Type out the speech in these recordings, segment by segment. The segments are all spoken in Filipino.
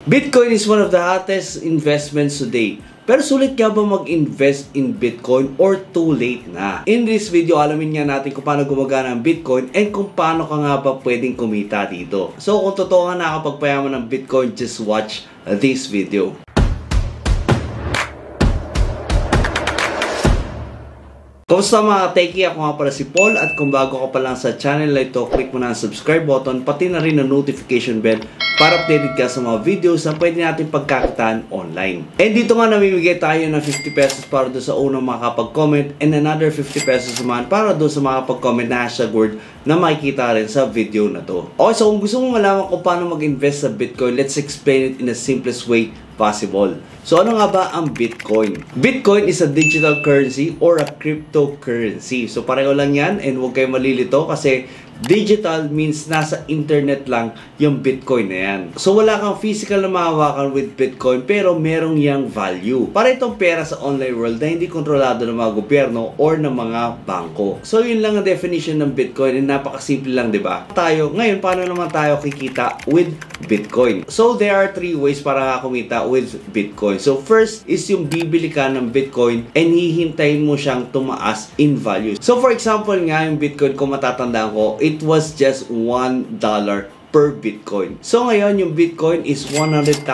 Bitcoin is one of the hottest investments today. Pero sulit ka ba mag-invest in Bitcoin or too late na? In this video, alamin nga natin kung paano gumagana ang Bitcoin and kung paano ka nga ba pwedeng kumita dito. So kung totoo nga nakapagpayaman ng Bitcoin, just watch this video. Kamusta mga techie? Ako nga pala si Paul at kung bago ka pa lang sa channel na ito, click mo na ang subscribe button pati na rin ang notification bell para updated ka sa mga videos na pwede natin pagkakitaan online. And dito nga namimigay tayo ng 50 pesos para doon sa unang makakapag-comment and another 50 pesos naman para doon sa makakapag-comment na hashtag word na makikita rin sa video na to. Okay, so kung gusto mo malaman kung paano mag-invest sa Bitcoin, let's explain it in the simplest way possible. So ano nga ba ang Bitcoin? Bitcoin is a digital currency or a cryptocurrency. So pareho lang yan and huwag kayo malilito kasi digital means nasa internet lang yung Bitcoin na yan. So wala kang physical na mahawakan with Bitcoin pero merong yang value. Para itong pera sa online world na hindi kontrolado ng mga gobyerno or ng mga bangko. So yun lang ang definition ng Bitcoin and napakasimple lang, di ba? Ngayon, paano naman tayo kikita with Bitcoin? So there are three ways para kumita with Bitcoin. So first is yung bibili ka ng Bitcoin and hihintayin mo siyang tumaas in value. So for example nga, yung Bitcoin kung matatandaan ko, it was just $1 per Bitcoin. So ngayon, yung Bitcoin is $100,000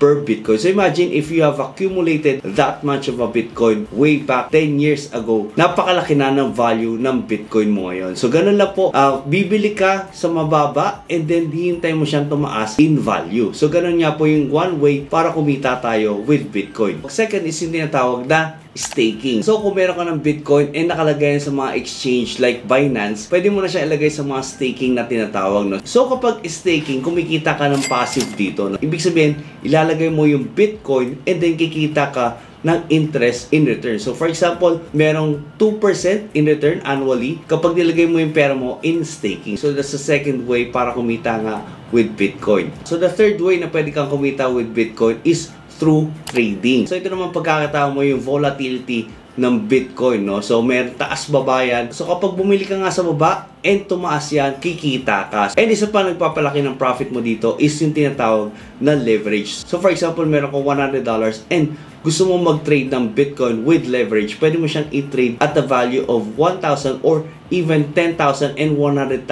per Bitcoin. So imagine if you have accumulated that much of a Bitcoin way back 10 years ago. Napakalaki na ng value ng Bitcoin mo ngayon. So ganun lang po, bibili ka sa mababa and then hihintay mo siyang tumaas in value. So ganun nga po yung one way para kumita tayo with Bitcoin. Second is yung tinatawag na staking. So kung meron ka ng Bitcoin and nakalagay sa mga exchange like Binance, pwede mo na siya ilagay sa mga staking na tinatawag, no? So kapag staking, kumikita ka ng passive dito, no? Ibig sabihin, ilalagay mo yung Bitcoin and then kikita ka ng interest in return. So for example, merong 2% in return annually kapag nilagay mo yung pera mo in staking. So that's the second way para kumita nga with Bitcoin. So the third way na pwede kang kumita with Bitcoin is through trading. So ito naman pagkakataon mo yung volatility ng Bitcoin, no? So may taas baba yan. So kapag bumili ka nga sa baba and tumaas yan, kikita ka. And isa pa nagpapalaki ng profit mo dito is yung tinatawag na leverage. So for example, meron kang $100 and gusto mo mag-trade ng Bitcoin with leverage, pwede mo siyang i-trade at the value of 1,000 or even 10,000 and $100,000.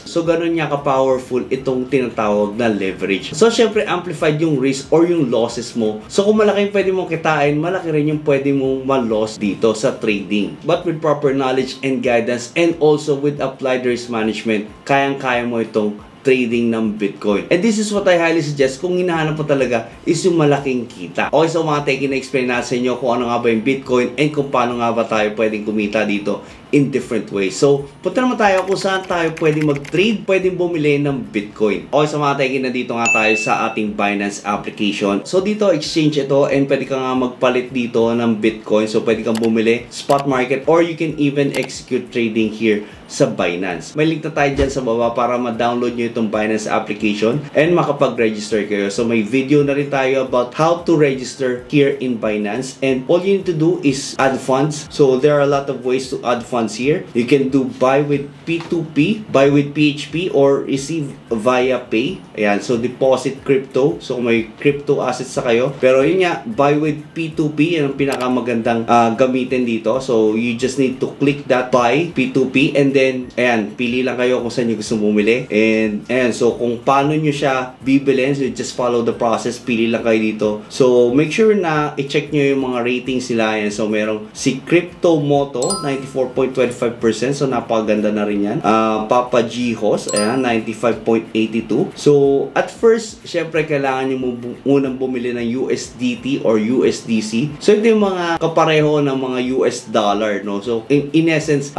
So ganun niya ka-powerful itong tinatawag na leverage. So syempre amplified yung risk or yung losses mo. So kung malaki yung pwede mong kitain, malaki rin yung pwede mong ma-loss dito sa trading. But with proper knowledge and guidance and also with applied risk management, kayang-kaya mo itong trading ng Bitcoin. And this is what I highly suggest kung hinahanap mo talaga is yung malaking kita. Okay, so mga techie na explain na sa inyo kung ano nga ba yung Bitcoin and kung paano nga ba tayo pwedeng kumita dito in different ways. So, punta naman tayo kung saan tayo pwedeng mag-trade, pwedeng bumili ng Bitcoin. Okay, so mga techie na dito nga tayo sa ating Binance application. So dito, exchange ito and pwede ka nga magpalit dito ng Bitcoin. So pwede kang bumili spot market or you can even execute trading here sa Binance. May link na tayo dyan sa baba para ma-download nyo itong Binance application and makapag-register kayo. So may video na rin tayo about how to register here in Binance and all you need to do is add funds. So there are a lot of ways to add funds here. You can do buy with P2P, buy with PHP, or receive via Pay. Ayan, so deposit crypto. So may crypto assets sa kayo. Pero yun nga, buy with P2P, yan ang pinakamagandang gamitin dito. So you just need to click that buy P2P and then, ayan, pili lang kayo kung saan nyo gusto bumili. And, ayan, so kung paano nyo siya bibilin, so just follow the process, pili lang kayo dito. So, make sure na i-check nyo yung mga ratings nila. Ayan, so merong si Crypto Moto, 94.25%. So, napakaganda na rin yan. Papa Gihos, ayan, 95.82. So, at first, syempre, kailangan nyo unang bumili ng USDT or USDC. So, ito yung mga kapareho ng mga US dollar, no? So, in essence,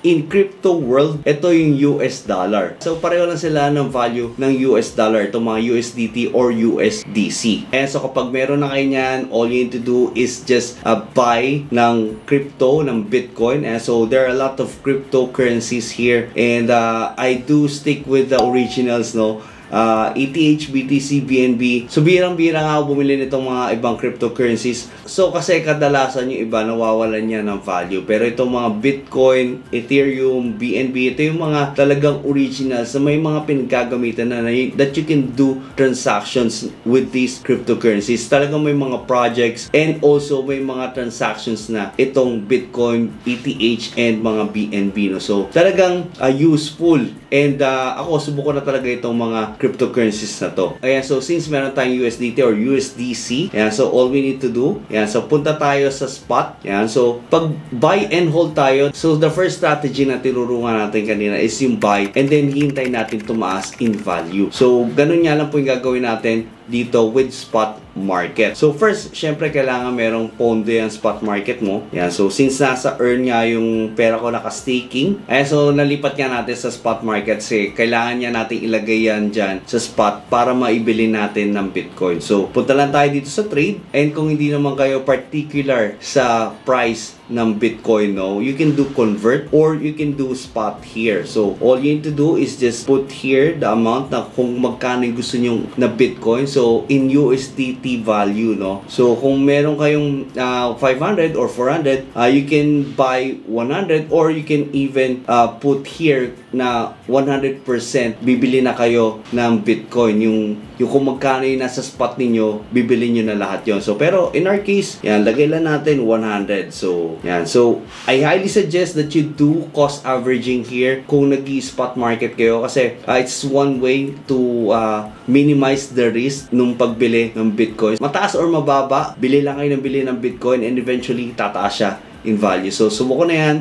in crypto world, ito yung US dollar. So, pareho lang sila ng value ng US dollar. Ito mga USDT or USDC. And so, kapag meron na kayo niyan, all you need to do is just buy ng crypto, ng Bitcoin. And so, there are a lot of cryptocurrencies here. And I do stick with the originals, no? ETH, BTC, BNB. So birang-bira nga ako bumili nitong mga ibang cryptocurrencies. So kasi kadalasan yung iba nawawalan niya ng value. Pero itong mga Bitcoin, Ethereum, BNB, ito yung mga talagang originals na may mga pinagagamitan na that you can do transactions with these cryptocurrencies. Talagang may mga projects and also may mga transactions na itong Bitcoin, ETH, and mga BNB. No? So talagang useful. And ako, subukan na talaga itong mga cryptocurrencies na to. Ayan, so since meron tayong USDT or USDC, ayan, so all we need to do, ayan, so punta tayo sa spot. Ayan, so pag buy and hold tayo, so the first strategy na tinurungan natin kanina is yung buy and then hintay natin tumaas in value. So ganun nga lang po yung gagawin natin dito with spot market. So first, syempre kailangan merong pondo yung spot market mo. Yan. So since nasa earn nga yung pera ko naka-staking, so nalipat nga natin sa spot market kasi kailangan niya natin ilagay yan dyan sa spot para maibili natin ng Bitcoin. So punta lang tayo dito sa trade, and kung hindi naman kayo particular sa price ng Bitcoin, no, you can do convert or you can do spot here. So all you need to do is just put here the amount na kung magkano yung gusto nyo na Bitcoin. So in USDT value, no. So kung meron kayong 500 or 400, you can buy 100 or you can even put here na 100% bibili na kayo ng Bitcoin. Yung kung magkano yung nasa spot ninyo, bibili nyo na lahat yon. So pero in our case, yan, lagay lang natin 100. So yan. So I highly suggest that you do cost averaging here kung nag-i-spot market kayo, kasi it's one way to minimize the risk nung pagbili ng Bitcoin. Mataas or mababa, bili lang kayo ng bili ng Bitcoin and eventually tataas siya in value. So subukan na yan.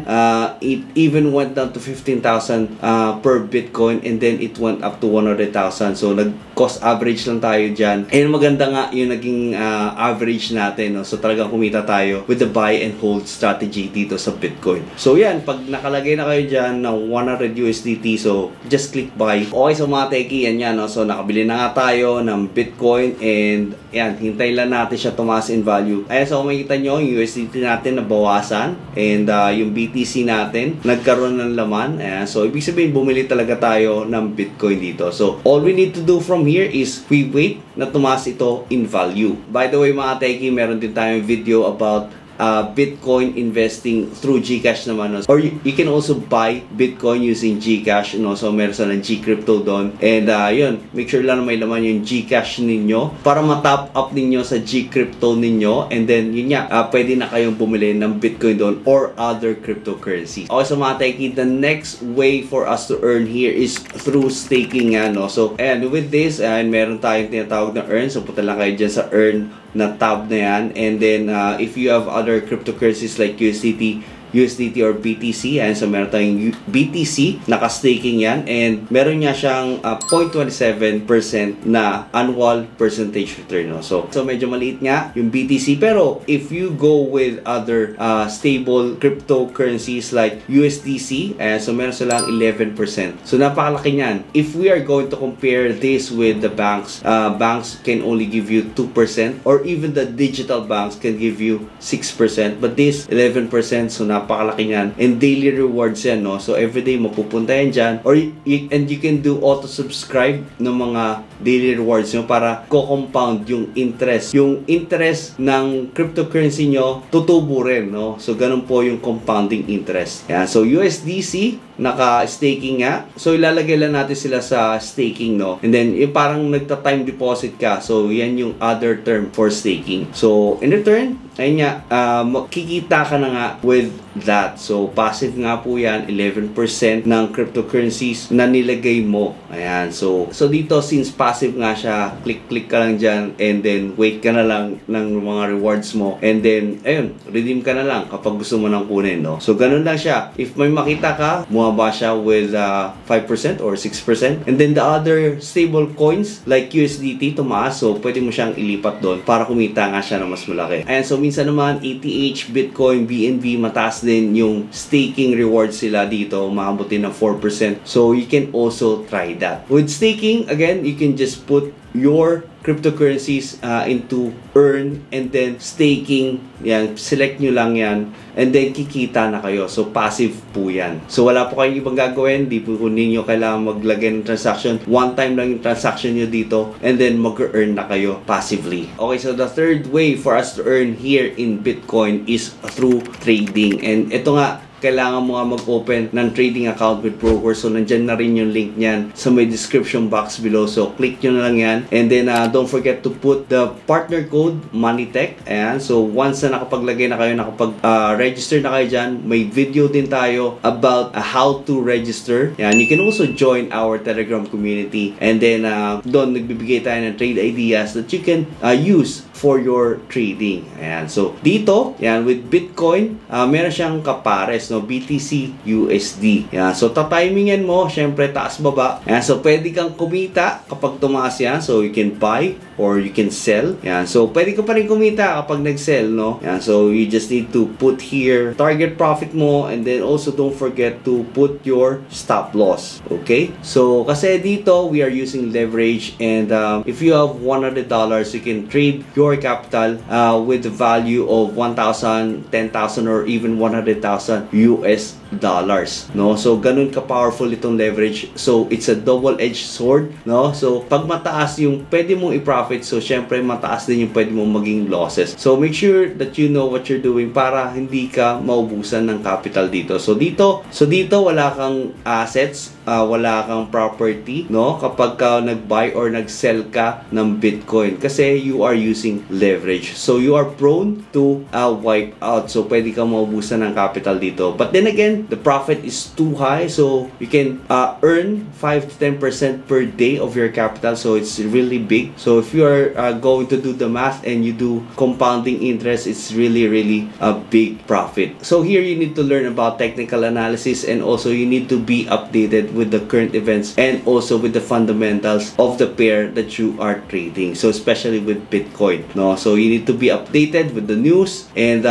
It even went down to 15,000 per Bitcoin, and then it went up to 100,000. So nag-cost average lang tayo dyan. And maganda nga yung naging average natin. No? So talagang kumita tayo with the buy and hold strategy dito sa Bitcoin. So yan, pag nakalagay na kayo dyan ng 100 USDT, so just click buy. Okay, so mga techie, yan. No? So nakabili na nga tayo ng Bitcoin, and yan, hintay lang natin siya tumaas in value. Ayan, so makikita nyo yung USDT natin na bawas, and yung BTC natin nagkaroon ng laman. Ayan. So ibig sabihin bumili talaga tayo ng Bitcoin dito. So all we need to do from here is we wait na tumaas ito in value. By the way mga techie, meron din tayong video about Bitcoin investing through GCash naman, no? Or you can also buy Bitcoin using GCash, no? So meron sa ng Gcrypto doon, and yun, make sure lang na may laman yung GCash ninyo para ma-top up ninyo sa Gcrypto ninyo, and then yun nga, pwede na kayong bumili ng Bitcoin doon or other cryptocurrencies. Okay, so mga techie, the next way for us to earn here is through staking nga, no? So and with this, meron tayong tinatawag na earn. So punta lang kayo dyan sa earn na tab na yan, and then if you have other cryptocurrencies like USDT or BTC, and so meron tayong BTC, naka-staking yan, and meron niya siyang 0.27% na annual percentage return, no? So medyo maliit nga yung BTC, pero if you go with other stable cryptocurrencies like USDC, so meron silang 11%. So napakalaki niyan. If we are going to compare this with the banks, banks can only give you 2%, or even the digital banks can give you 6%, but this 11%, so napakalaki niyan, and daily rewards yan, no? So everyday mapupunta yan dyan, or and you can do auto subscribe ng mga daily rewards nyo para co-compound yung interest ng cryptocurrency nyo, tutubo rin, no? So ganun po yung compounding interest. Yan. So USDC, naka-staking nga, so ilalagay lang natin sila sa staking, no? And then yung parang nagta-time deposit ka, so yan yung other term for staking. So in return, ayun nga, makikita ka na nga with that. So passive nga po yan, 11% ng cryptocurrencies na nilagay mo. Ayan, so dito, since passive nga siya, click ka lang dyan, and then wait ka na lang ng mga rewards mo, and then ayun, redeem ka na lang kapag gusto mo nang kunin, no? So ganun lang siya. If may makita ka, bumaba siya with 5% or 6%, and then the other stable coins like USDT tumaas, so pwede mo siyang ilipat doon para kumita nga siya na mas malaki. Ayan, so minsan naman ETH, Bitcoin, BNB, mataas din yung staking rewards sila dito, maabutin ng 4%. So you can also try that. With staking, again, you can just put your cryptocurrencies into earn and then staking. Yan, select nyo lang yan and then kikita na kayo. So passive po yan. So wala po kayong ibang gagawin, di po ninyo kailangan maglagay ng transaction. One time lang yung transaction nyo dito and then mag-earn na kayo passively. Okay, so the third way for us to earn here in Bitcoin is through trading. And ito nga, kailangan mo nga mag-open ng trading account with broker. So, nandyan na rin yung link niyan sa may description box below. So, click nyo na lang yan. And then, don't forget to put the partner code, Moneytech. Ayan. So, once na nakapaglagay na kayo, nakapag-register na kayo dyan, may video din tayo about how to register. Ayan. You can also join our Telegram community. And then, doon nagbibigay tayo ng trade ideas that you can use for your trading. Ayan. So, dito, yan, with Bitcoin, meron siyang kapares, no? BTC USD. Ayan. So, tatimingan mo, syempre, taas-baba. Ayan. So, pwede kang kumita kapag tumaas yan. So, you can buy or you can sell. Ayan. So, pwede ka pa rin kumita kapag nag-sell, no? Ayan. So, you just need to put here target profit mo and then also don't forget to put your stop loss. Okay? So, kasi dito, we are using leverage and if you have $100, you can trade your capital with the value of 1,000, 10,000 or even 100,000 US dollars, no? So ganun ka powerful itong leverage. So it's a double-edged sword, no? So pag mataas yung pwede mong i-profit, so syempre mataas din yung pwede mong maging losses. So make sure that you know what you're doing para hindi ka maubusan ng capital dito. So dito wala kang assets, wala kang property, no? Kapag ka nag-buy or nag-sell ka ng Bitcoin kasi you are using leverage. So you are prone to wipe out. So pwede kang maubusan ng capital dito. But then again, the profit is too high, so you can earn 5 to 10% per day of your capital. So it's really big. So if you are going to do the math and you do compounding interest, it's really a big profit. So here you need to learn about technical analysis and also you need to be updated with the current events and also with the fundamentals of the pair that you are trading. So especially with Bitcoin, no? So you need to be updated with the news and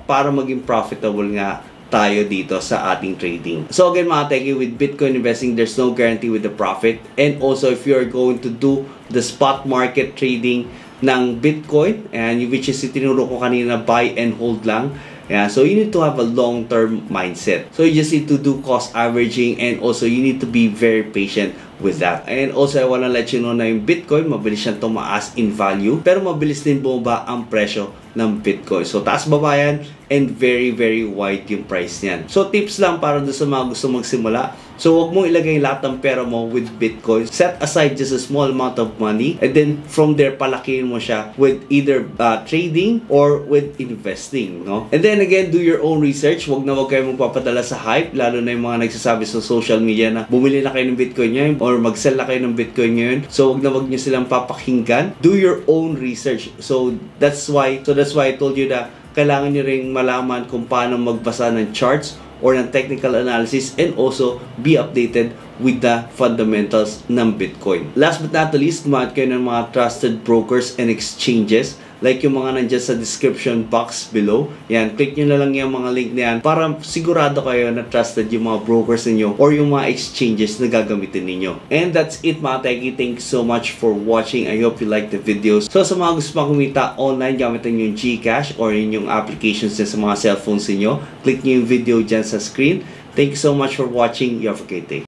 para maging profitable nga tayo dito sa ating trading. So again mga techie, with Bitcoin investing, there's no guarantee with the profit. And also if you're going to do the spot market trading ng Bitcoin, and which is itinuro ko kanina, buy and hold lang. Yeah, so you need to have a long-term mindset. So you just need to do cost averaging and also you need to be very patient with that. And also I wanna let you know na yung Bitcoin, mabilis siyang tumaas in value, pero mabilis din bumaba ang presyo ng Bitcoin. So taas baba yan and very wide yung price niyan. So tips lang para doon sa mga gusto magsimula. So wag mong ilagay lahat ng pera mo with Bitcoin. Set aside just a small amount of money and then from there palakihin mo siya with either trading or with investing, no? And then again, do your own research. Wag kayo magpapadala sa hype, lalo na yung mga nagsasabi sa social media na bumili na kayo ng Bitcoin ngayon or mag-sell na kayo ng Bitcoin ngayon. So wag nyo silang papakinggan. Do your own research. So that's why I told you that kailangan nyo ring malaman kung paano magbasa ng charts or ng technical analysis and also be updated with the fundamentals ng Bitcoin. Last but not the least, gumamit kayo ng mga trusted brokers and exchanges like yung mga nandyan sa description box below. Yan, click nyo na lang yung mga link na yan para sigurado kayo na trusted yung mga brokers ninyo or yung mga exchanges na gagamitin ninyo. And that's it mga techie. Thank you so much for watching. I hope you like the videos. So sa mga gusto pang kumita online, gamitin nyo yung GCash or yung applications sa mga cellphones ninyo. Click nyo yung video dyan sa screen. Thank you so much for watching. You have a great day.